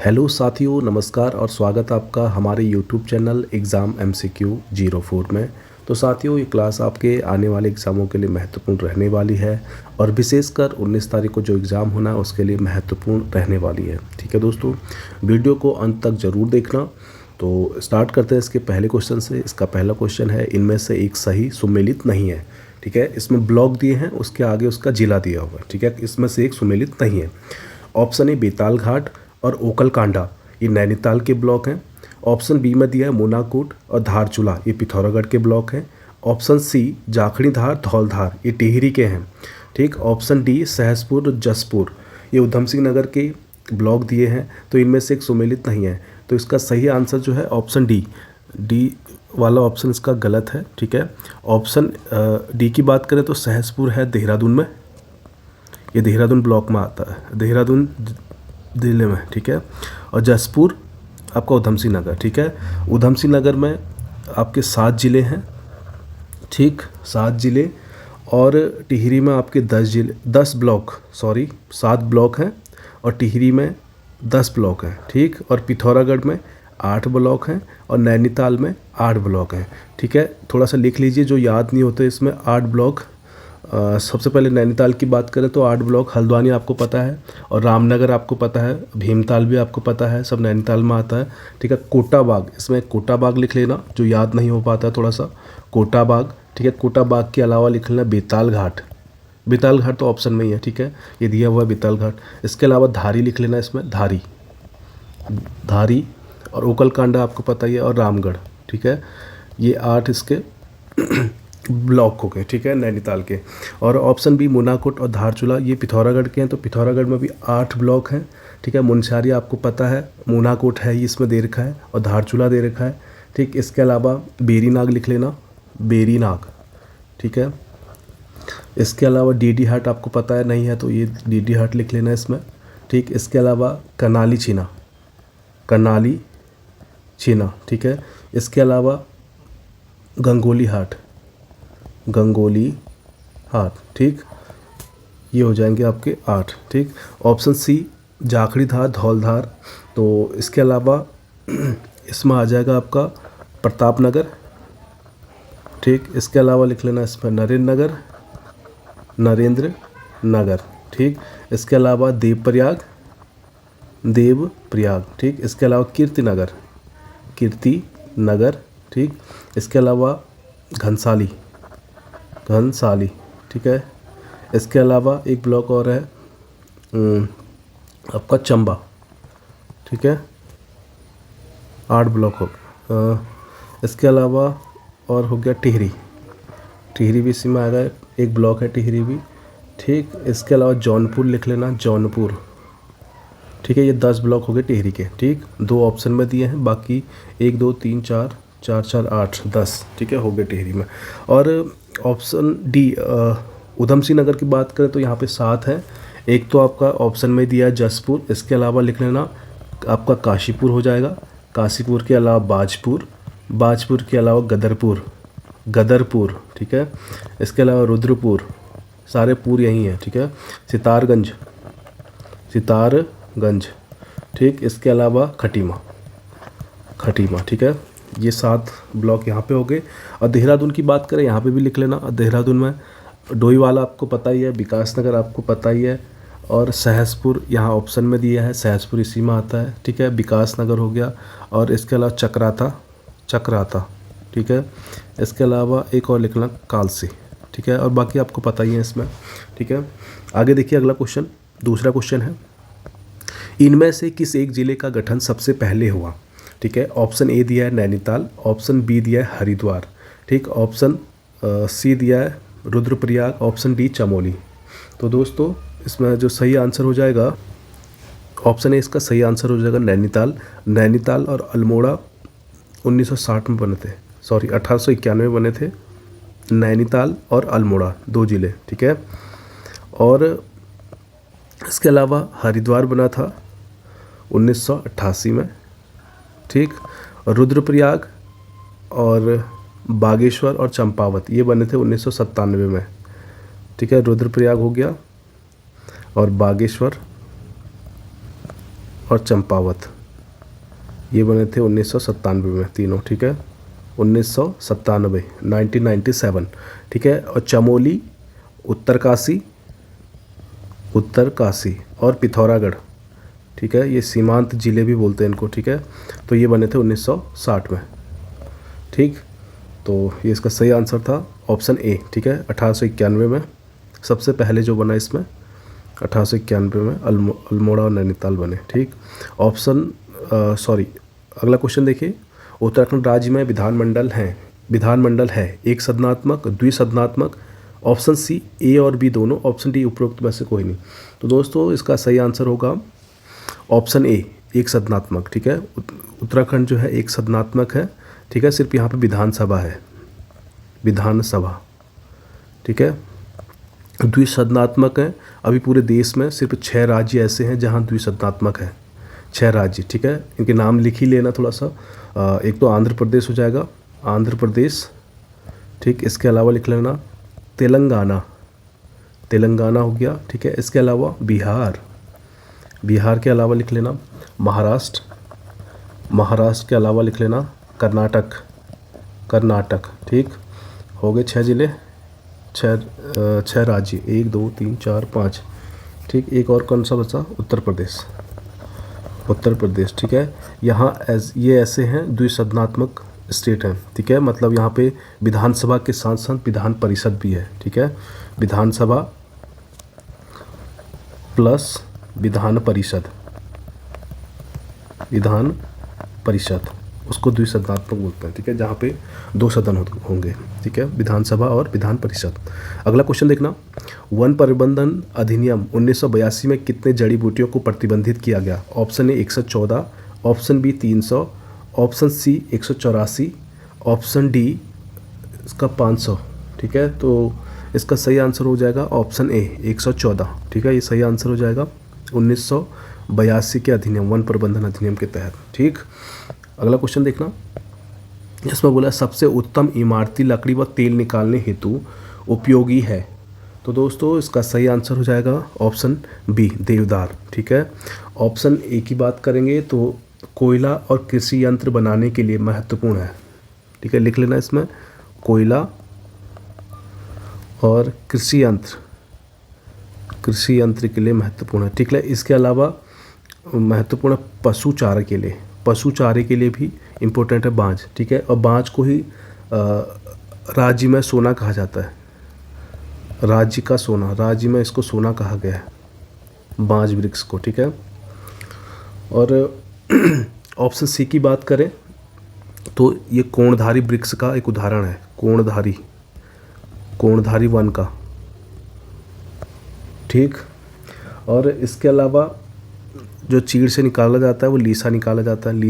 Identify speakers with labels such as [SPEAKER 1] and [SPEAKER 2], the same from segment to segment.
[SPEAKER 1] Hello साथियों, नमस्कार और स्वागत आपका हमारे यूट्यूब चैनल एग्ज़ाम MCQ 04 में। तो साथियों, ये क्लास आपके आने वाले एग्ज़ामों के लिए महत्वपूर्ण रहने वाली है और विशेषकर 19 तारीख को जो एग्ज़ाम होना है उसके लिए महत्वपूर्ण रहने वाली है। ठीक है दोस्तों, वीडियो को अंत तक ज़रूर देखना। तो स्टार्ट करते हैं इसके पहले क्वेश्चन से। इसका पहला क्वेश्चन है, इनमें से एक सही सुमेलित नहीं है। ठीक है, इसमें ब्लॉक दिए हैं, उसके आगे उसका जिला दिया हुआ है। ठीक है, इसमें से एक सुमेलित नहीं है। ऑप्शन ए बेताल घाट और ओकलकांडा, ये नैनीताल के ब्लॉक हैं। ऑप्शन बी में दिया है मोनाकोट और धारचूला, ये पिथौरागढ़ के ब्लॉक हैं। ऑप्शन सी जाखड़ी धार धौलधार, ये टिहरी के हैं। ठीक, ऑप्शन डी सहसपुर जसपुर, ये उधम सिंह नगर के ब्लॉक दिए हैं। तो इनमें से एक सुमेलित नहीं है। तो इसका सही आंसर जो है ऑप्शन डी वाला ऑप्शन इसका गलत है। ठीक है, ऑप्शन डी की बात करें तो सहसपुर है देहरादून में, ये देहरादून ब्लॉक में आता है, देहरादून जिले में। ठीक है, और जसपुर आपका उधम सिंह नगर। ठीक है, उधम सिंह नगर में आपके 7 ज़िले हैं। ठीक, 7 ज़िले, और टिहरी में आपके 10 ब्लॉक, 7 ब्लॉक हैं और टिहरी में 10 ब्लॉक हैं। ठीक, और पिथौरागढ़ में 8 ब्लॉक हैं और नैनीताल में 8 ब्लॉक हैं। ठीक है, थोड़ा सा लिख लीजिए, जो याद नहीं होते इसमें 8 ब्लॉक। सबसे पहले नैनीताल की बात करें तो 8 ब्लॉक हल्द्वानी आपको पता है, और रामनगर आपको पता है, भीमताल भी आपको पता है, सब नैनीताल में आता है। ठीक है, कोटा बाग, इसमें कोटा बाग लिख लेना, जो याद नहीं हो पाता है थोड़ा सा, कोटा बाग। ठीक है, कोटा बाग के अलावा लिख लेना बेताल घाट, बेताल घाट तो ऑप्शन में ही है। ठीक है, ये दिया हुआ है बेताल घाट। इसके अलावा धारी लिख लेना, इसमें धारी और ओकलकांडा आपको पता ही है, और रामगढ़। ठीक है, ये 8 इसके ब्लॉक हो गए। ठीक है, नैनीताल के। और ऑप्शन बी मोनाकोट और धारचूला, ये पिथौरागढ़ के हैं, तो पिथौरागढ़ में भी 8 ब्लॉक हैं। ठीक है, मुनस्यारी आपको पता है, मोनाकोट है ये इसमें दे रखा है, और धारचूला दे रखा है। ठीक, इसके अलावा बेरीनाग लिख लेना, बेरीनाग। ठीक है, इसके अलावा डीडी हाट आपको पता है, नहीं है तो ये डीडी हाट लिख लेना इसमें। ठीक, इसके अलावा कनाली छीना। ठीक है, इसके अलावा गंगोली हाट। ठीक, ये हो जाएंगे आपके 8। ठीक, ऑप्शन सी जाखड़ी धार धौलधार, तो इसके अलावा इसमें आ जाएगा आपका प्रतापनगर। ठीक, इसके अलावा लिख लेना इसमें नरेंद्र नगर। ठीक, इसके अलावा देवप्रयाग। ठीक, इसके अलावा कीर्ति नगर। ठीक, इसके अलावा घनसाली। ठीक है, इसके अलावा एक ब्लॉक और है आपका चंबा। ठीक है, 8 ब्लॉक हो गए। इसके अलावा और हो गया टिहरी भी इसी में आ गया, एक ब्लॉक है टिहरी भी। ठीक, इसके अलावा जौनपुर लिख लेना, जौनपुर। ठीक है, ये 10 ब्लॉक हो गए टिहरी के। ठीक, 2 ऑप्शन में दिए हैं, बाकी 1 2 3 4 4 8 10। ठीक है, हो गए टिहरी में। और ऑप्शन डी उधम सिंह नगर की बात करें तो यहाँ पे 7 है। एक तो आपका ऑप्शन में दिया है जसपुर, इसके अलावा लिख लेना आपका काशीपुर हो जाएगा, काशीपुर के अलावा बाजपुर के अलावा गदरपुर। ठीक है, इसके अलावा रुद्रपुर, सारे पुर यही हैं। ठीक है, सितारगंज। ठीक, इसके अलावा खटीमा। ठीक है, ये 7 ब्लॉक यहाँ पे हो गए। और देहरादून की बात करें, यहाँ पे भी लिख लेना। देहरादून में डोईवाला आपको पता ही है, विकास नगर आपको पता ही है, और सहसपुर यहाँ ऑप्शन में दिया है, सहसपुर इसी में आता है। ठीक है, विकास नगर हो गया, और इसके अलावा चक्राता। ठीक है, इसके अलावा एक और लिखना कालसी। ठीक है, और बाकी आपको पता ही है इसमें। ठीक है, आगे देखिए अगला क्वेश्चन। दूसरा क्वेश्चन है, इनमें से किस एक ज़िले का गठन सबसे पहले हुआ? ठीक है, ऑप्शन ए दिया है नैनीताल, ऑप्शन बी दिया है हरिद्वार। ठीक, ऑप्शन सी दिया है रुद्रप्रयाग, ऑप्शन डी चमोली। तो दोस्तों, इसमें जो सही आंसर हो जाएगा, ऑप्शन ए इसका सही आंसर हो जाएगा नैनीताल और अल्मोड़ा 1960 में बने थे, 1891 में बने थे। नैनीताल और अल्मोड़ा 2 ज़िले। ठीक है, और इसके अलावा हरिद्वार बना था 1988 में। ठीक, रुद्रप्रयाग और बागेश्वर और चंपावत ये बने थे 1997 में। ठीक है, रुद्रप्रयाग हो गया और बागेश्वर और चंपावत, ये बने थे 1997 में तीनों, ठीक है, 1997, 1997, ठीक है। और चमोली, उत्तरकाशी और पिथौरागढ़, ठीक है, ये सीमांत जिले भी बोलते हैं इनको, ठीक है। तो ये बने थे 1960 में, ठीक। तो ये इसका सही आंसर था ऑप्शन ए, ठीक है। 1891 में सबसे पहले जो बना इसमें 1891 में अल्मोड़ा और नैनीताल बने, ठीक। अगला क्वेश्चन देखिए। उत्तराखंड राज्य में विधानमंडल है एक सदनात्मक, द्विसदनात्मक, ऑप्शन सी ए और बी दोनों, ऑप्शन डी उपरोक्त में से कोई नहीं। तो दोस्तों इसका सही आंसर होगा ऑप्शन ए, एक सदनात्मक, ठीक है। उत्तराखंड जो है एक सदनात्मक है, ठीक है। सिर्फ यहाँ पे विधानसभा है, विधानसभा, ठीक है। द्विसदनात्मक है, अभी पूरे देश में सिर्फ 6 राज्य ऐसे हैं जहाँ द्विसदनात्मक है, 6 राज्य, ठीक है। इनके नाम लिख ही लेना थोड़ा सा। एक तो आंध्र प्रदेश हो जाएगा, आंध्र प्रदेश, ठीक। इसके अलावा लिख लेना तेलंगाना हो गया, ठीक है। इसके अलावा बिहार के अलावा लिख लेना महाराष्ट्र के अलावा लिख लेना कर्नाटक, ठीक। हो गए 6 जिले, 6 राज्य, 1 2 3 4 5, ठीक। एक और कौन सा बचा? उत्तर प्रदेश, ठीक है। यहाँ ये ऐसे हैं द्विसदनात्मक स्टेट हैं, ठीक है। मतलब यहाँ पे विधानसभा के साथ साथ विधान परिषद भी है, ठीक है। विधानसभा प्लस विधान परिषद, उसको द्विसदनात्मक बोलते हैं, ठीक है। जहाँ पे 2 सदन होंगे, ठीक है, विधानसभा और विधान परिषद। अगला क्वेश्चन देखना। वन प्रबंधन अधिनियम 1982 में कितने जड़ी बूटियों को प्रतिबंधित किया गया? Option A 114, option B 300, option C 184, option D इसका 500, ठीक है। तो इसका सही आंसर हो जाएगा ऑप्शन ए 114, ठीक है। ये सही आंसर हो जाएगा 1982 के अधिनियम, वन प्रबंधन अधिनियम के तहत, ठीक। अगला क्वेश्चन देखना। इसमें बोला सबसे उत्तम इमारती लकड़ी व तेल निकालने हेतु उपयोगी है। तो दोस्तों इसका सही आंसर हो जाएगा ऑप्शन बी देवदार, ठीक है। ऑप्शन ए की बात करेंगे तो कोयला और कृषि यंत्र बनाने के लिए महत्वपूर्ण है, ठीक है। लिख लेना इसमें कोयला और कृषि यंत्र के लिए महत्वपूर्ण है, ठीक है। इसके अलावा महत्वपूर्ण पशु चारे के लिए भी इम्पोर्टेंट है बांज, ठीक है। और बांज को ही राज्य में सोना कहा जाता है, राज्य में इसको सोना कहा गया है, बांज वृक्ष को, ठीक है। और ऑप्शन सी की बात करें तो ये कोणधारी वृक्ष का एक उदाहरण है, कोणधारी वन का, ठीक। और इसके अलावा जो चीड़ से निकाला जाता है वो लीसा निकाला जाता है,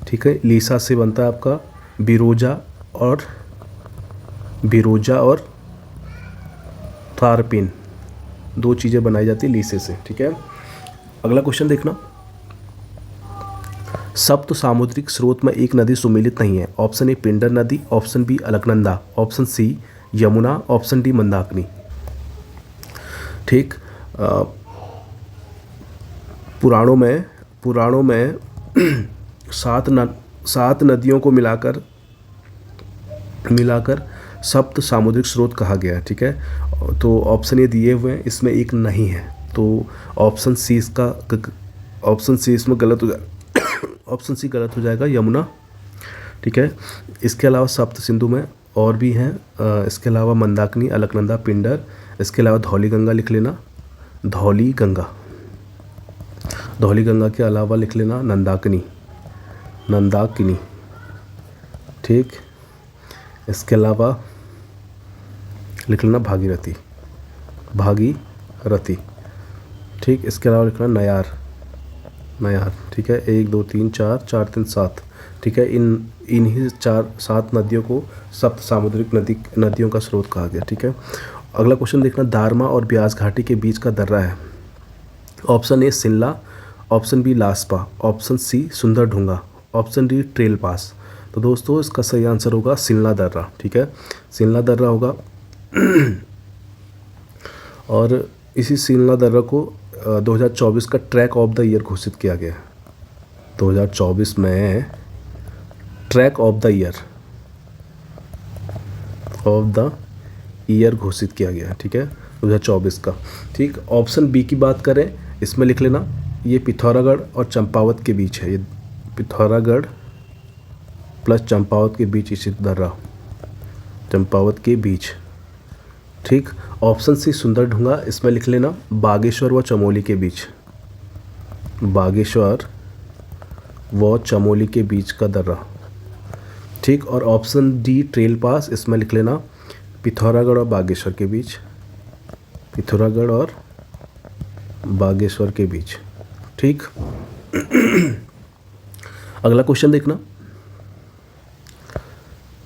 [SPEAKER 1] ठीक है। लीसा से बनता है आपका बिरोजा और तारपिन, 2 चीज़ें बनाई जाती है लीसे से, ठीक है। अगला क्वेश्चन देखना। सप्त सामुद्रिक स्रोत में एक नदी सुमेलित नहीं है। ऑप्शन ए पिंडर नदी, option B Alaknanda, option C Yamuna, option D Mandakini, ठीक। पुराणों में 7 नदियों को मिलाकर सप्त सामुद्रिक स्रोत कहा गया है, ठीक है। तो ऑप्शन ये दिए हुए हैं, इसमें एक नहीं है, तो ऑप्शन सी इसमें गलत हो जाएगा, ऑप्शन सी गलत हो जाएगा, यमुना, ठीक है। इसके अलावा सप्त सिंधु में और भी हैं, इसके अलावा मंदाकिनी, अलकनंदा, पिंडर, इसके अलावा धौली गंगा लिख लेना, धौली गंगा के अलावा लिख लेना नंदाकिनी, ठीक। इसके अलावा लिख लेना भागीरथी, ठीक। इसके अलावा लिख लेना नयार, ठीक है। 1 2 3 4 4 3 7, ठीक है। इन्हीं 7 नदियों को सप्त सामुद्रिक नदियों का स्रोत कहा गया, ठीक है। अगला क्वेश्चन देखना। दारमा और ब्यास घाटी के बीच का दर्रा है। Option A Shimla, option B Laspa, option C Sundar Dhunga, option D Traill Pass. तो दोस्तों इसका सही आंसर होगा शिमला दर्रा, ठीक है। शिमला दर्रा होगा। और इसी शिमला दर्रा को 2024 का ट्रैक ऑफ द ईयर घोषित किया गया। 2024 में ट्रैक ऑफ द ईयर घोषित किया गया, ठीक है, 2024 का। ठीक, ऑप्शन बी की बात करें, इसमें लिख लेना, ये पिथौरागढ़ और चंपावत के बीच है। ये पिथौरागढ़ प्लस चंपावत के बीच स्थित दर्रा, चंपावत के बीच। ठीक, ऑप्शन सी सुंदरढूंगा, इसमें लिख लेना बागेश्वर व चमोली के बीच, बागेश्वर व चमोली के बीच का दर्रा। ठीक, और ऑप्शन डी ट्रेल पास, इसमें लिख लेना पिथौरागढ़ और बागेश्वर के बीच, पिथौरागढ़ और बागेश्वर के बीच। ठीक, अगला क्वेश्चन देखना,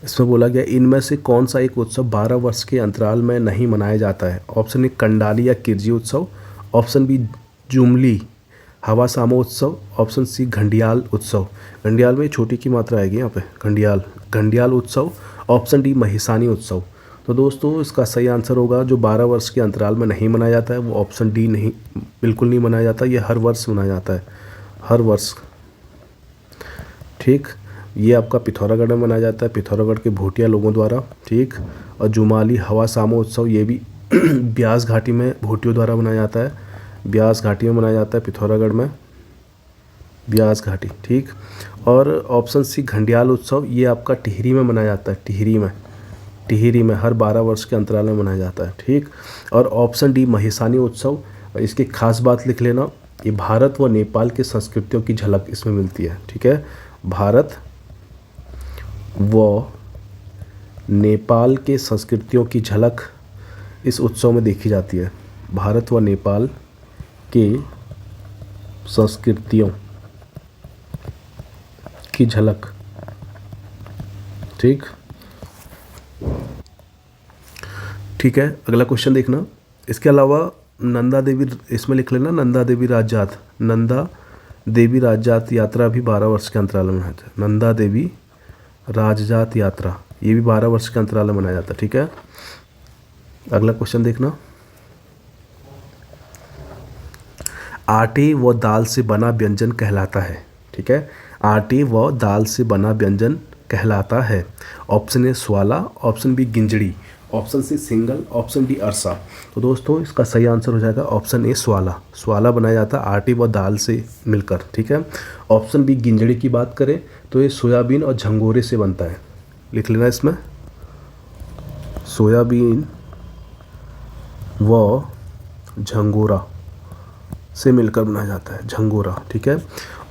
[SPEAKER 1] इसमें बोला गया इनमें से कौन सा एक उत्सव 12 वर्ष के अंतराल में नहीं मनाया जाता है। ऑप्शन ए कंडाली या किरजी उत्सव, ऑप्शन बी जुमली हवा सामो उत्सव, ऑप्शन सी घंडियाल उत्सव, घंडियाल में छोटी की मात्रा आएगी यहाँ पे, घंडियाल उत्सव, ऑप्शन डी महिसानी उत्सव। तो दोस्तों इसका सही आंसर होगा जो 12 वर्ष के अंतराल में नहीं मनाया जाता है वो ऑप्शन डी नहीं, बिल्कुल नहीं मनाया जाता, ये हर वर्ष मनाया जाता है, हर वर्ष। ठीक, ये आपका पिथौरागढ़ में मनाया जाता है, पिथौरागढ़ के भोटिया लोगों द्वारा। ठीक, और जुमाली हवा सामो उत्सव ये भी ब्यास घाटी में भोटियों द्वारा मनाया जाता है, ब्यास घाटी में मनाया जाता है, पिथौरागढ़ में ब्यास घाटी। ठीक, और ऑप्शन सी घंडियाल उत्सव ये आपका टिहरी में मनाया जाता है, टिहरी में हर 12 वर्ष के अंतराल में मनाया जाता है। ठीक, और ऑप्शन डी महिसानी उत्सव, इसकी खास बात लिख लेना, ये भारत व नेपाल की संस्कृतियों की झलक इसमें मिलती है। ठीक है, भारत व नेपाल के संस्कृतियों की झलक इस उत्सव में देखी जाती है, भारत व नेपाल के संस्कृतियों की झलक। ठीक, ठीक है, अगला क्वेश्चन देखना, इसके अलावा नंदा देवी, इसमें लिख लेना नंदा देवी राजजात यात्रा भी 12 वर्ष के अंतराल में मनाया जाता है, नंदा देवी राजजात यात्रा ये भी 12 वर्ष के अंतराल में मनाया जाता है। ठीक है, अगला क्वेश्चन देखना, आटे व दाल से बना व्यंजन कहलाता है। ठीक है, आटे व दाल से बना व्यंजन कहलाता है। Option A swala, option B ginjadi, option C singal, option D arsa. तो दोस्तों इसका सही आंसर हो जाएगा ऑप्शन ए स्वाला बनाया जाता है आटे व दाल से मिलकर। ठीक है, ऑप्शन बी गिंजड़ी की बात करें तो ये सोयाबीन और झंगोरे से बनता है, लिख लेना इसमें सोयाबीन व झंगोरा से मिलकर बनाया जाता है, झंगोरा। ठीक है,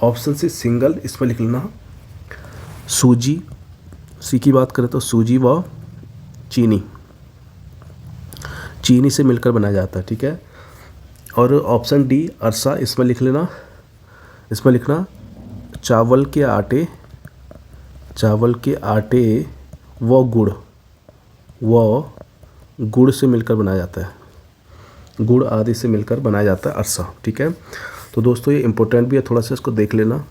[SPEAKER 1] ऑप्शन सी सिंगल, इसमें लिख लेना सूजी, सी की बात करें तो सूजी व चीनी से मिलकर बनाया जाता है। ठीक है, और ऑप्शन डी अरसा, इसमें लिख लेना, इसमें लिखना चावल के आटे व गुड़ से मिलकर बनाया जाता है, गुड़ आदि से मिलकर बनाया जाता है अरसा। ठीक है, तो दोस्तों ये इंपॉर्टेंट भी है, थोड़ा सा इसको देख लेना।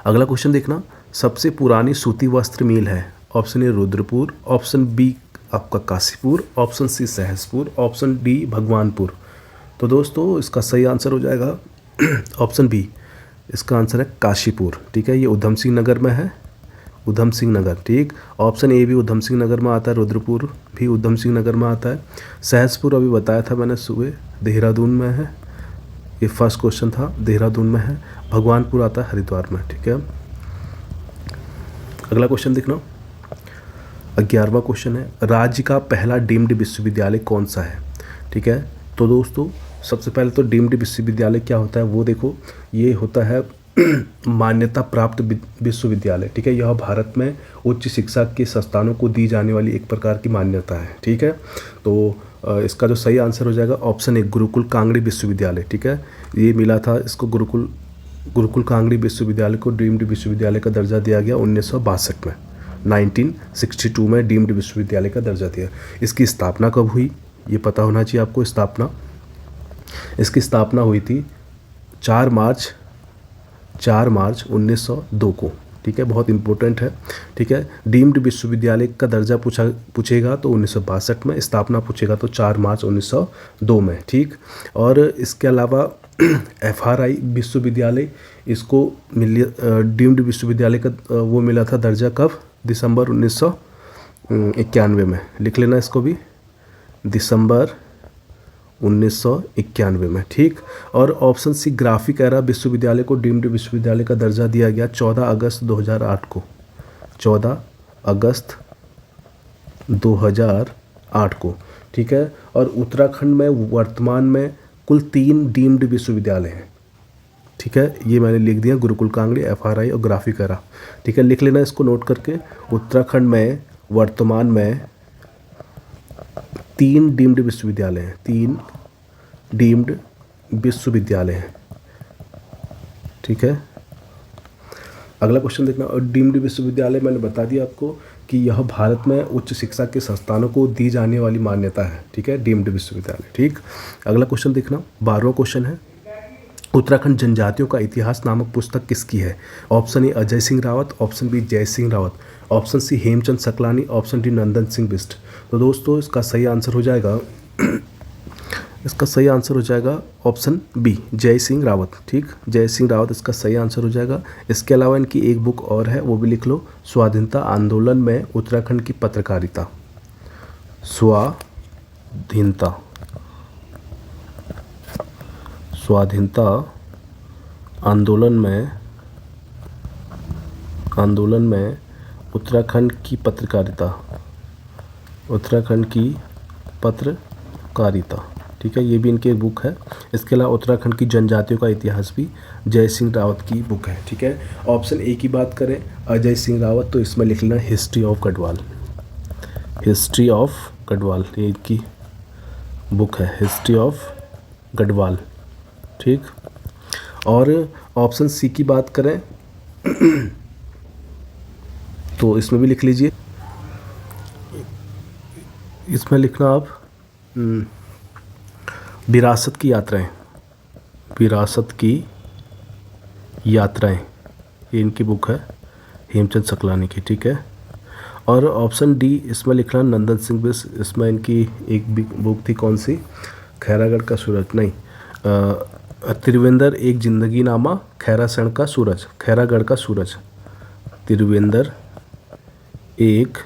[SPEAKER 1] अगला क्वेश्चन देखना, सबसे पुरानी सूती वस्त्र मिल है। Option A Rudrapur, option B आपका Kashipur, option C Sahaspur, option D Bhagwanpur. तो दोस्तों इसका सही आंसर हो जाएगा ऑप्शन बी, इसका आंसर है काशीपुर। ठीक है, ये उधम सिंह नगर में है, उधम सिंह नगर। ठीक, ऑप्शन ए भी उधम सिंह नगर में आता है, रुद्रपुर भी उधम सिंह नगर में आता है, सहसपुर अभी बताया था मैंने सुबह देहरादून में है, ये फर्स्ट क्वेश्चन था, देहरादून में है, भगवानपुर आता है हरिद्वार में। ठीक है, अगला क्वेश्चन देखना, 11वां क्वेश्चन है, राज्य का पहला डीम्ड विश्वविद्यालय कौन सा है। ठीक है, तो दोस्तों सबसे पहले तो डीम्ड विश्वविद्यालय क्या होता है वो देखो, ये होता है मान्यता प्राप्त विश्वविद्यालय। ठीक है, यह भारत में उच्च शिक्षा के संस्थानों को दी जाने वाली एक प्रकार की मान्यता है। ठीक है, तो इसका जो सही आंसर हो जाएगा ऑप्शन ए गुरुकुल कांगड़ी विश्वविद्यालय। ठीक है, ये मिला था इसको, गुरुकुल कांगड़ी विश्वविद्यालय को डीम्ड विश्वविद्यालय का दर्जा दिया गया 1962 में, 1962 में डीम्ड विश्वविद्यालय का दर्जा दिया। इसकी स्थापना कब हुई ये पता होना चाहिए आपको। इसकी स्थापना हुई थी 4 मार्च 1902 को, ठीक है, बहुत इंपॉर्टेंट है। ठीक है, डीम्ड विश्वविद्यालय का दर्जा पूछेगा तो 1962 में, स्थापना पूछेगा तो 4 मार्च 1902 में। ठीक, और इसके अलावा FRI विश्वविद्यालय, इसको डीम्ड विश्वविद्यालय का वो मिला था दर्जा कब? दिसंबर 1991 में। लिख लेना इसको भी, दिसंबर 1991 में। ठीक, और ऑप्शन सी ग्राफिक एरा विश्वविद्यालय को डीम्ड विश्वविद्यालय का दर्जा दिया गया 14 अगस्त 2008 को, 14 अगस्त 2008 को। ठीक है, और उत्तराखंड में वर्तमान में कुल 3 डीम्ड विश्वविद्यालय हैं। ठीक है, ये मैंने लिख दिया, गुरुकुल कांगड़ी, FRI और ग्राफिक एरा। ठीक है, लिख लेना इसको नोट करके। उत्तराखंड में वर्तमान में 3 डीम्ड विश्वविद्यालय हैं, 3 डीम्ड विश्वविद्यालय हैं। ठीक है, अगला क्वेश्चन देखना। और डीम्ड विश्वविद्यालय मैंने बता दिया आपको कि यह भारत में उच्च शिक्षा के संस्थानों को दी जाने वाली मान्यता है। ठीक है, डीम्ड विश्वविद्यालय। ठीक, अगला क्वेश्चन देखना, 12वां क्वेश्चन है, उत्तराखंड जनजातियों का इतिहास नामक पुस्तक किसकी है? Option A Ajay Singh Rawat, option B Jay Singh Rawat, option C Hemchand Saklani, option D Nandan Singh Bisht. तो दोस्तों इसका सही आंसर हो जाएगा इसका सही आंसर हो जाएगा ऑप्शन बी जय सिंह रावत। ठीक, जय सिंह रावत इसका सही आंसर हो जाएगा। इसके अलावा इनकी एक बुक और है, वो भी लिख लो, स्वाधीनता आंदोलन में उत्तराखंड की पत्रकारिता। स्वाधीनता आंदोलन में उत्तराखंड की पत्रकारिता। ठीक है, ये भी इनकी एक बुक है। इसके अलावा उत्तराखंड की जनजातियों का इतिहास भी जय सिंह रावत की बुक है। ठीक है, ऑप्शन ए की बात करें अजय सिंह रावत, तो इसमें लिख लेना हिस्ट्री ऑफ गढ़वाल। ये इनकी बुक है, हिस्ट्री ऑफ गढ़वाल। ठीक, और ऑप्शन सी की बात करें तो इसमें भी लिख लीजिए, इसमें लिखना आप विरासत की यात्राएं, ये इनकी बुक है हेमचंद सकलानी की। ठीक है, और ऑप्शन डी इसमें लिखना नंदन सिंह बिष्ट, इसमें इनकी एक बुक थी, कौन सी? खैरागढ़ का सूरज, नहीं, त्रिवेंद्र एक जिंदगी नामा, खैरागढ़ का सूरज, त्रिवेंद्र एक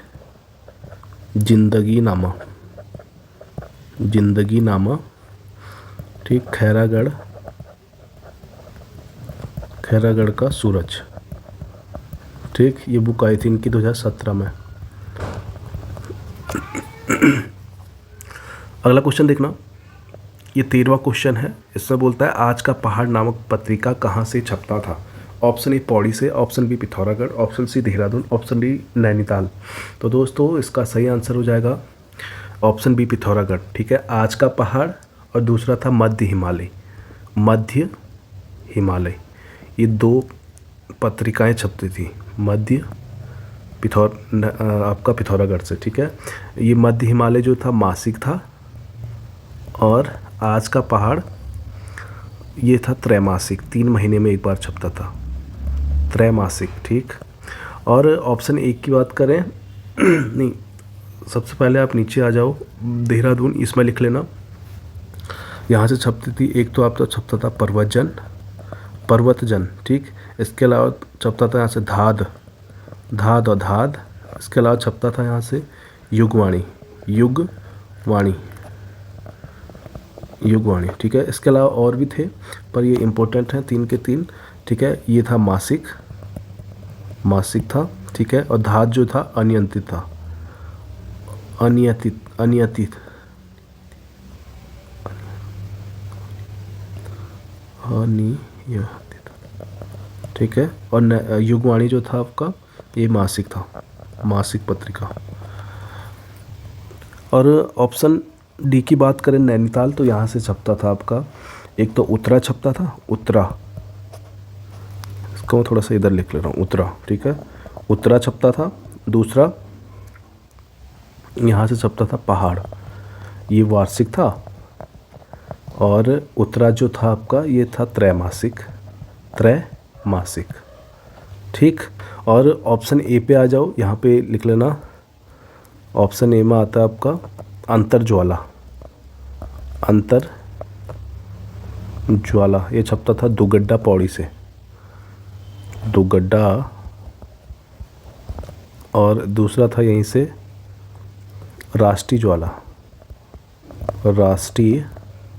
[SPEAKER 1] जिंदगी नामा। ठीक, खैरागढ़ का सूरज। ठीक, ये बुक आई थी इनकी 2017 में। अगला क्वेश्चन देखना, ये 13वां क्वेश्चन है। इसमें बोलता है आज का पहाड़ नामक पत्रिका कहाँ से छपता था? ऑप्शन ए पौड़ी से, option B Pithoragarh, option C Dehradun, option D Nainital. तो दोस्तों इसका सही आंसर हो जाएगा ऑप्शन बी पिथौरागढ़। ठीक है, आज का पहाड़ और दूसरा था मध्य हिमालय, ये 2 पत्रिकाएं छपती थी, आपका पिथौरागढ़ से। ठीक है, ये मध्य हिमालय जो था मासिक था, और आज का पहाड़ ये था त्रैमासिक, 3 महीने में एक बार छपता था, त्रैमासिक। ठीक, और ऑप्शन ए की बात करें नहीं, सबसे पहले आप नीचे आ जाओ, देहरादून, इसमें लिख लेना, यहाँ से छपती थी। एक तो आपका छपता था पर्वतजन। ठीक, इसके अलावा छपता था यहाँ से धाद और धाद। इसके अलावा छपता था यहाँ से युगवाणी। ठीक है, इसके अलावा और भी थे, पर ये इम्पोर्टेंट हैं 3 के 3। ठीक है, ये था मासिक था। ठीक है, और धाद जो था अनियंत्रित था, अनियतित। ठीक है, और युगवाणी जो था आपका ये मासिक था, मासिक पत्रिका। और ऑप्शन डी की बात करें नैनीताल, तो यहाँ से छपता था आपका, एक तो उत्तरा छपता था, इसको मैं थोड़ा सा इधर लिख ले रहा हूँ, उत्तरा। ठीक है, उत्तरा छपता था। दूसरा यहाँ से छपता था पहाड़, ये वार्षिक था, और उत्तरा जो था आपका ये था त्रैमासिक। ठीक। और ऑप्शन ए पे आ जाओ, यहाँ पे लिख लेना। ऑप्शन ए में आता है आपका अंतरज्वाला। अंतरज्वाला ये छपता था दुगड्डा पौड़ी से, दुगड्डा। और दूसरा था यहीं से राष्ट्रीय ज्वाला, राष्ट्रीय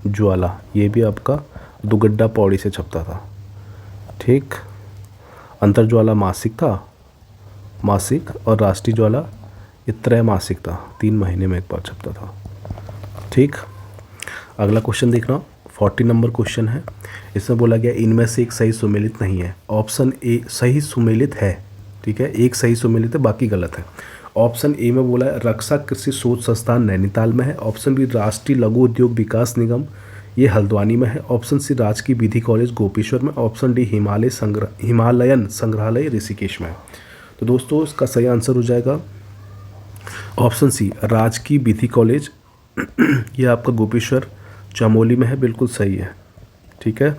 [SPEAKER 1] ज्वाला ये भी आपका दुगड्डा पौड़ी से छपता था। ठीक। अंतरज्वाला मासिक था, मासिक, और राष्ट्रीय ज्वाला ये त्रैमासिक था, 3 महीने में एक बार छपता था। ठीक। अगला क्वेश्चन देखना, 40 नंबर क्वेश्चन है। इसमें बोला गया इनमें से एक सही सुमेलित नहीं है। ऑप्शन ए सही सुमेलित है, ठीक है, एक सही सुमेलित है, बाकी गलत है। ऑप्शन ए में बोला है रक्षा कृषि शोध संस्थान नैनीताल में है। ऑप्शन बी राष्ट्रीय लघु उद्योग विकास निगम ये हल्द्वानी में है। ऑप्शन सी राजकीय विधि कॉलेज गोपेश्वर में। ऑप्शन डी हिमालयन संग्रहालय ऋषिकेश में है। तो दोस्तों इसका सही आंसर हो जाएगा ऑप्शन सी राजकीय विधि कॉलेज ये आपका गोपेश्वर चमोली में है, बिल्कुल सही है। ठीक है।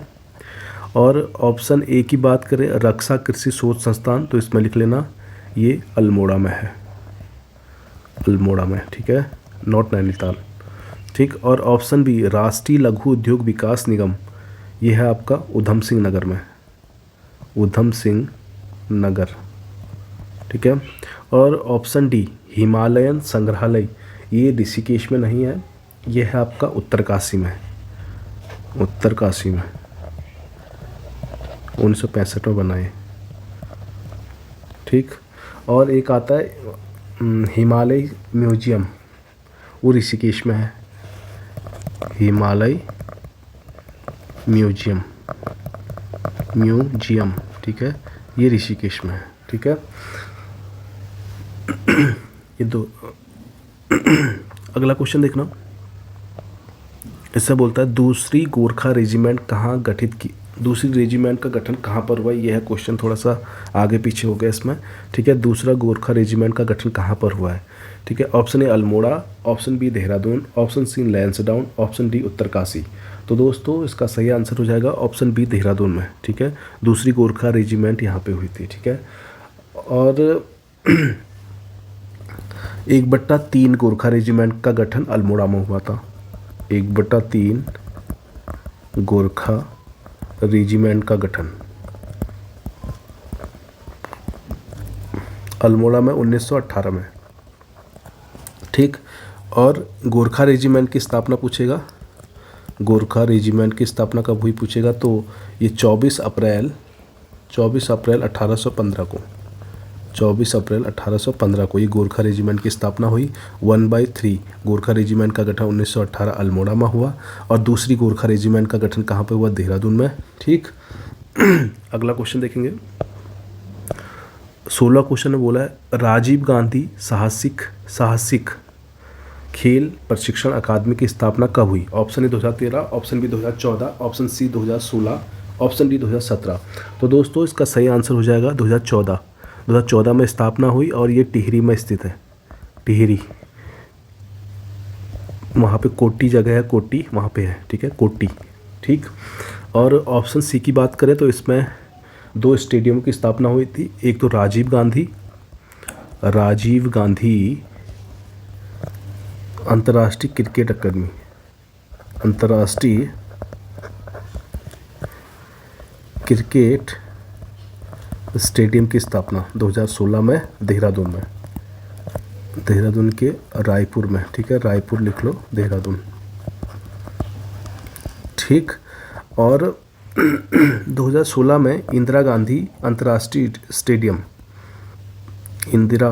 [SPEAKER 1] और ऑप्शन ए की बात करें रक्षा कृषि शोध संस्थान, तो इसमें लिख लेना ये अल्मोड़ा में है, अल्मोड़ा में। ठीक है, नॉट नैनीताल। ठीक। और ऑप्शन बी राष्ट्रीय लघु उद्योग विकास निगम ये है आपका उधम सिंह नगर में, उधम सिंह नगर। ठीक है। और ऑप्शन डी हिमालयन संग्रहालय ये ऋषिकेश में नहीं है, ये है आपका उत्तरकाशी में, उत्तरकाशी में 1965 में बनाए। ठीक। और एक आता है हिमालय म्यूजियम, वो ऋषिकेश में है, हिमालय म्यूजियम, म्यूजियम। ठीक है, ये ऋषिकेश में है। ठीक है। ये दो। अगला क्वेश्चन देखना, इससे बोलता है दूसरी गोरखा रेजिमेंट कहाँ गठित की, दूसरी रेजिमेंट का गठन कहाँ पर हुआ। यह है क्वेश्चन, थोड़ा सा आगे पीछे हो गया इसमें। ठीक है, दूसरा गोरखा रेजिमेंट का गठन कहाँ पर हुआ है। ठीक है, option A Almora, option B Dehradun, option C Lansdowne, option D Uttarkashi. तो दोस्तों इसका सही आंसर हो जाएगा ऑप्शन बी देहरादून में। ठीक है, दूसरी गोरखा रेजिमेंट यहाँ पे हुई थी। ठीक है। और 1/3 गोरखा रेजिमेंट का गठन अल्मोड़ा में हुआ था, 1/3 गोरखा रेजिमेंट का गठन अल्मोड़ा में 1918 में। ठीक। और गोरखा रेजिमेंट की स्थापना पूछेगा, गोरखा रेजिमेंट की स्थापना कब हुई पूछेगा, तो ये 24 अप्रैल 1815 को, 24 अप्रैल 1815 को ये गोरखा रेजिमेंट की स्थापना हुई। 1/3 गोरखा रेजिमेंट का गठन 1918 अल्मोड़ा में हुआ। और दूसरी गोरखा रेजिमेंट का गठन कहाँ पे हुआ, देहरादून में। ठीक। अगला क्वेश्चन देखेंगे, 16 क्वेश्चन में बोला है राजीव गांधी साहसिक खेल प्रशिक्षण अकादमी की स्थापना कब हुई। Option A 2013, option B 2014, option C 2016, option D 2017। तो दोस्तों इसका सही आंसर हो जाएगा 2014 में स्थापना हुई। और ये टिहरी में स्थित है, टिहरी, वहाँ पे कोटी जगह है, कोटी वहाँ पे है। ठीक है, कोटी। ठीक। और ऑप्शन सी की बात करें तो इसमें 2 स्टेडियम की स्थापना हुई थी, एक तो राजीव गांधी अंतर्राष्ट्रीय क्रिकेट अकादमी, अंतर्राष्ट्रीय क्रिकेट स्टेडियम की स्थापना 2016 में देहरादून में, देहरादून के रायपुर में। ठीक है, रायपुर लिख लो, देहरादून। ठीक। और 2016 में इंदिरा गांधी अंतर्राष्ट्रीय स्टेडियम, इंदिरा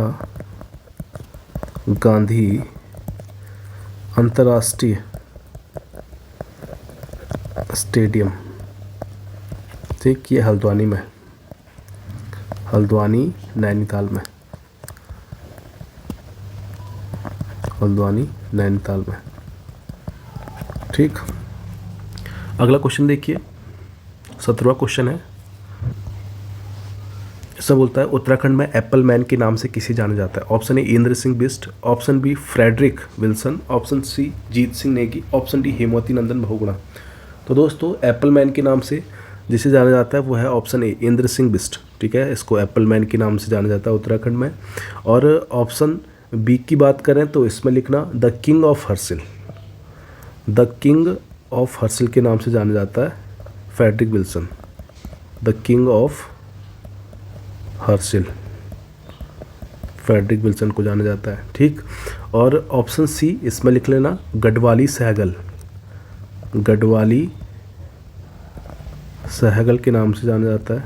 [SPEAKER 1] गांधी अंतर्राष्ट्रीय स्टेडियम। ठीक, ये हल्द्वानी में, हल्द्वानी नैनीताल में, हल्द्वानी नैनीताल में। ठीक। अगला क्वेश्चन देखिए, 17वां क्वेश्चन है। इसमें बोलता है उत्तराखंड में एप्पल मैन के नाम से किसे जाना जाता है। Option A Indra Singh Bisht, option B Frederick Wilson, option C Jeet Singh Negi, option D Hemvati Nandan Bahuguna. तो दोस्तों एप्पल मैन के नाम से जिसे जाना जाता है वो है ऑप्शन ए इंद्र सिंह बिष्ट, ठीक है। इसको एप्पल मैन के नाम से जाना जाता है उत्तराखंड में। और ऑप्शन बी की बात करें तो इसमें लिखना the king of Harsil, the king of Harsil के नाम से जाना जाता है Frederick Wilson, the king of Harsil, Frederick Wilson को जाना जाता है, ठीक। और ऑप्शन सी इसमें लिख लेना गढ़वाली सहगल, गढ़वाली सहगल के नाम से जाना जाता है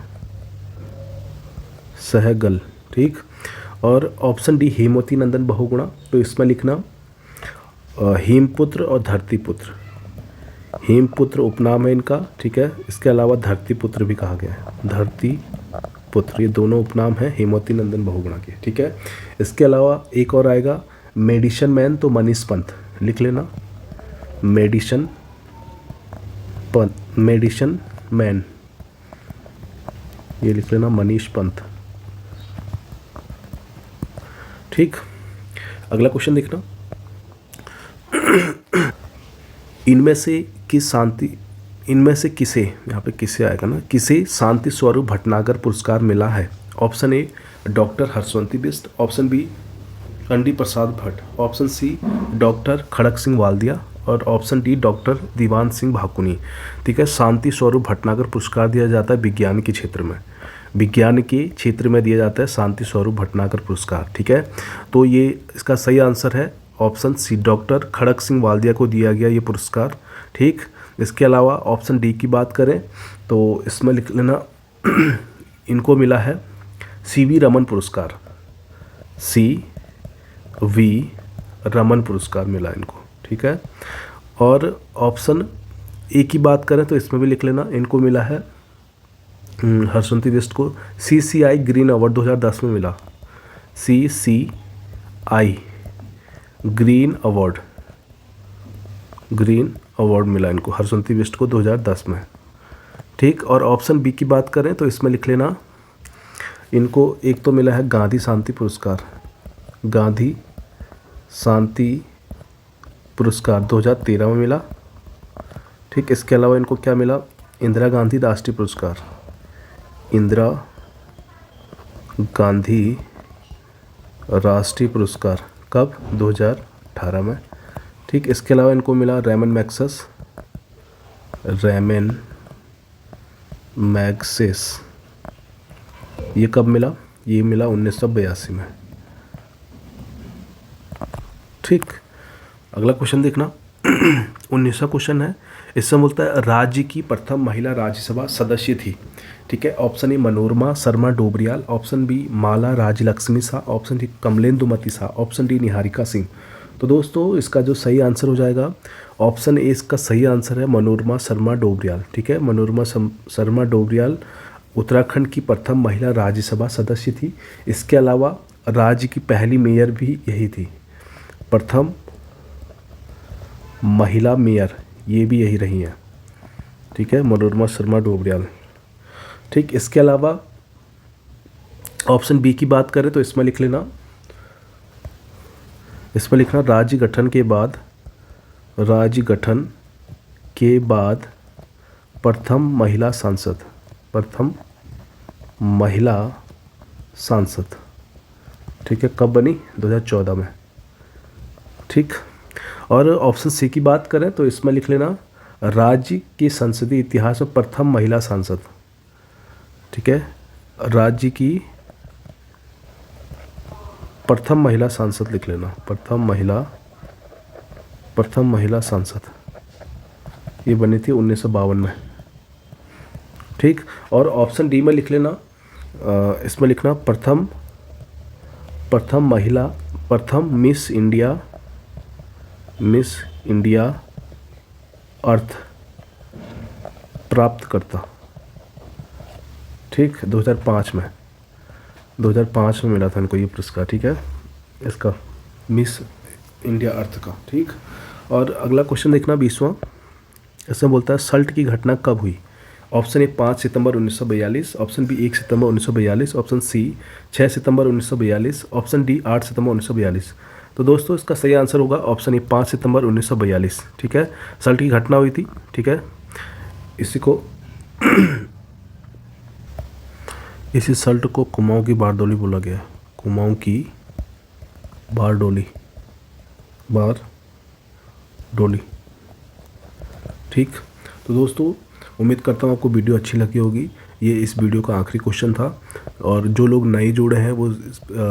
[SPEAKER 1] सहगल, ठीक। और ऑप्शन डी हेमवती नंदन बहुगुणा, तो इसमें लिखना हेमपुत्र और धरतीपुत्र, हेमपुत्र उपनाम है इनका, ठीक है। इसके अलावा धरतीपुत्र भी कहा गया है, धरतीपुत्र, ये दोनों उपनाम हैं हेमवती नंदन बहुगुणा के, ठीक है। इसके अलावा एक और आएगा मेडिशन मैन, तो मनीष पंत लिख लेना, मेडिशन मैन, ये लिख लेना मनीष पंत, ठीक। अगला क्वेश्चन देखना, इनमें से किसे, यहाँ पे किसे आएगा ना, किसे शांति स्वरूप भटनागर पुरस्कार मिला है? Option A doctor Harshwanti Bisht, option B Chandi Prasad Bhatt, option C doctor Khadak Singh Valdiya और option D doctor Diwan Singh Bhakuni, ठीक है। शांति स्वरूप भटनागर पुरस्कार दिया जाता है विज्ञान के क्षेत्र में, विज्ञान के क्षेत्र में दिया जाता है शांति स्वरूप भटनागर पुरस्कार, ठीक है। तो ये इसका सही आंसर है option C, doctor Khadak Singh वाल्दिया को दिया गया ये पुरस्कार, ठीक। इसके अलावा ऑप्शन डी की बात करें तो इसमें लिख लेना इनको मिला है CV रमन पुरस्कार, CV रमन पुरस्कार मिला इनको, ठीक है। और ऑप्शन ए की बात करें तो इसमें भी लिख लेना इनको मिला है हर्षवंती बिष्ट को CCI ग्रीन अवार्ड 2010 में मिला, CCI ग्रीन अवार्ड मिला इनको हर्षवंती बिष्ट को 2010 में, ठीक। और ऑप्शन बी की बात करें तो इसमें लिख लेना इनको एक तो मिला है गांधी शांति पुरस्कार, गांधी शांति पुरस्कार 2013 में मिला, ठीक। इसके अलावा इनको क्या मिला, इंदिरा गांधी राष्ट्रीय पुरस्कार, इंदिरा गांधी राष्ट्रीय पुरस्कार कब, 2018 में, ठीक। इसके अलावा इनको मिला रैमन मैग्सेस, ये कब मिला, ये मिला 1982 में, ठीक। अगला क्वेश्चन देखना 19वां क्वेश्चन है, इसमें बोलता है राज्य की प्रथम महिला राज्यसभा सदस्य थी, ठीक है। Option A Manorama Sharma Dobriyal, option B Mala Rajlakshmi Shah, option D Kamalendumati Shah, option D Niharika Singh. तो दोस्तों इसका जो सही आंसर हो जाएगा ऑप्शन ए, इसका सही आंसर है मनोरमा शर्मा डोबरियाल, ठीक है। मनोरमा शर्मा डोबरियाल उत्तराखंड की प्रथम महिला राज्यसभा सदस्य थी। इसके अलावा राज्य की पहली मेयर भी यही थी, प्रथम महिला मेयर ये भी यही रही हैं, ठीक है, मनोरमा शर्मा डोबरियाल, ठीक। इसके अलावा ऑप्शन बी की बात करें तो इसमें लिख लेना, इसमें लिखना राज्य गठन के बाद प्रथम महिला सांसद, ठीक है, कब बनी, 2014 में, ठीक। और ऑप्शन सी की बात करें तो इसमें लिख लेना राज्य के संसदीय इतिहास में प्रथम महिला सांसद, ठीक है, राज्य की प्रथम महिला सांसद लिख लेना, प्रथम महिला सांसद ये बनी थी 1952 में, ठीक। और ऑप्शन डी में लिख लेना इसमें लिखना प्रथम मिस इंडिया अर्थ प्राप्तकर्ता, ठीक, 2005 में मिला था इनको ये पुरस्कार, ठीक है, इसका मिस इंडिया अर्थ का, ठीक। और अगला क्वेश्चन देखना 20वां, इसमें बोलता है सल्ट की घटना कब हुई? ऑप्शन ए 5 सितंबर 1942, ऑप्शन बी 1 सितंबर 1942, ऑप्शन सी 6 सितंबर 1942, ऑप्शन डी 8 सितंबर 1942। तो दोस्तों इसका सही आंसर होगा ऑप्शन ए 5 सितंबर 1942, ठीक है, सल्ट की घटना हुई थी, ठीक है। इसी को इसी सल्ट को कुमाऊं की बारडोली बोला गया है। कुमाऊं की बारडोली, बारडोली। ठीक, तो दोस्तों उम्मीद करता हूँ आपको वीडियो अच्छी लगी होगी। ये इस वीडियो का आखिरी क्वेश्चन था, और जो लोग नए जुड़े हैं वो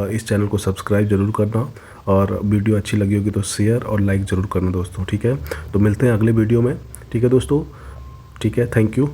[SPEAKER 1] इस चैनल को सब्सक्राइब ज़रूर करना, और वीडियो अच्छी लगी होगी तो शेयर और लाइक ज़रूर करना दोस्तों। ठीक है, तो मिलते हैं अगले वीडियो में। ठीक है दोस्तों, ठीक है, थैंक यू।